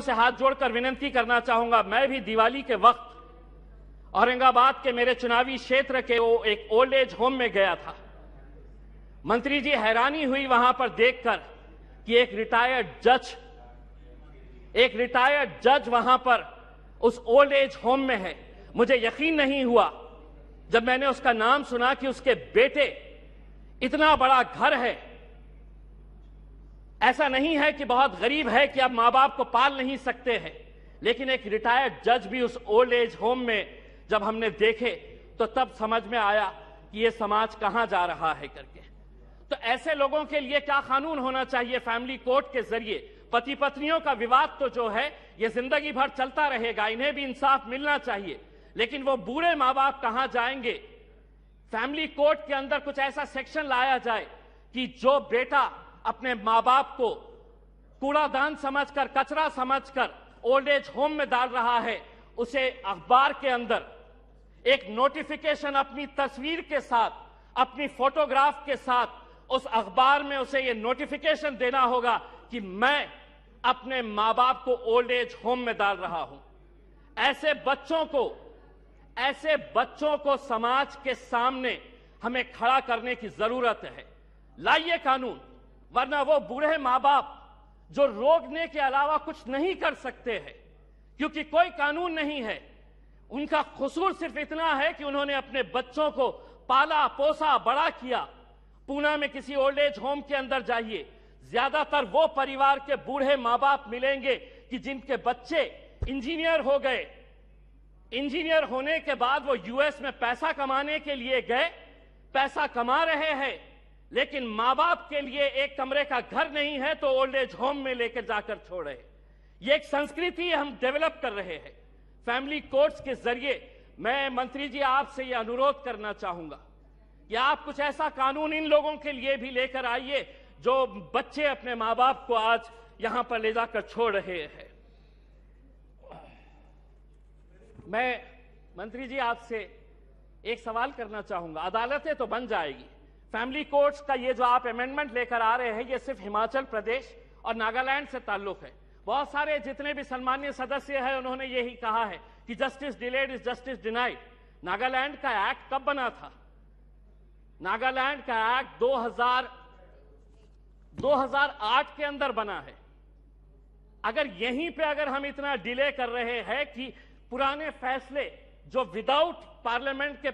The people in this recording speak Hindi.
से हाथ जोड़कर विनती करना चाहूंगा, मैं भी दिवाली के वक्त औरंगाबाद के मेरे चुनावी क्षेत्र के वो एक ओल्ड एज होम में गया था। मंत्री जी, हैरानी हुई वहां पर देखकर कि एक रिटायर्ड जज वहां पर उस ओल्ड एज होम में है। मुझे यकीन नहीं हुआ जब मैंने उसका नाम सुना कि उसके बेटे इतना बड़ा घर है। ऐसा नहीं है कि बहुत गरीब है कि आप मां बाप को पाल नहीं सकते हैं, लेकिन एक रिटायर्ड जज भी उस ओल्ड एज होम में जब हमने देखे तो तब समझ में आया कि ये समाज कहां जा रहा है करके। तो ऐसे लोगों के लिए क्या कानून होना चाहिए? फैमिली कोर्ट के जरिए पति पत्नियों का विवाद तो जो है ये जिंदगी भर चलता रहेगा, इन्हें भी इंसाफ मिलना चाहिए, लेकिन वो बूढ़े मां बाप कहां जाएंगे? फैमिली कोर्ट के अंदर कुछ ऐसा सेक्शन लाया जाए कि जो बेटा अपने मां बाप को कूड़ादान समझकर, कचरा समझकर ओल्ड एज होम में डाल रहा है, उसे अखबार के अंदर एक नोटिफिकेशन अपनी तस्वीर के साथ, अपनी फोटोग्राफ के साथ उस अखबार में उसे ये नोटिफिकेशन देना होगा कि मैं अपने मां बाप को ओल्ड एज होम में डाल रहा हूं। ऐसे बच्चों को समाज के सामने हमें खड़ा करने की जरूरत है। लाइए कानून, वरना वो बूढ़े मां बाप जो रोकने के अलावा कुछ नहीं कर सकते हैं, क्योंकि कोई कानून नहीं है। उनका कसूर सिर्फ इतना है कि उन्होंने अपने बच्चों को पाला पोसा बड़ा किया। पूना में किसी ओल्ड एज होम के अंदर जाइए, ज्यादातर वो परिवार के बूढ़े मां बाप मिलेंगे कि जिनके बच्चे इंजीनियर हो गए। इंजीनियर होने के बाद वो यूएस में पैसा कमाने के लिए गए, पैसा कमा रहे हैं, लेकिन मां बाप के लिए एक कमरे का घर नहीं है तो ओल्ड एज होम में लेकर जाकर छोड़े। ये एक संस्कृति हम डेवलप कर रहे हैं। फैमिली कोर्ट्स के जरिए मैं मंत्री जी आपसे ये अनुरोध करना चाहूंगा कि आप कुछ ऐसा कानून इन लोगों के लिए भी लेकर आइए जो बच्चे अपने मां बाप को आज यहां पर ले जाकर छोड़ रहे हैं। मैं मंत्री जी आपसे एक सवाल करना चाहूंगा। अदालतें तो बन जाएगी, फैमिली कोर्ट्स का ये जो आप अमेंडमेंट लेकर आ रहे हैं ये सिर्फ हिमाचल प्रदेश और नागालैंड से ताल्लुक है। बहुत सारे जितने भी सम्मानीय सदस्य हैं उन्होंने यही कहा है कि justice delayed is justice denied. Nagaland का एक्ट कब बना था? नागालैंड का एक्ट 2008 के अंदर बना है। अगर यहीं पे अगर हम इतना डिले कर रहे हैं कि पुराने फैसले जो विदाउट पार्लियामेंट के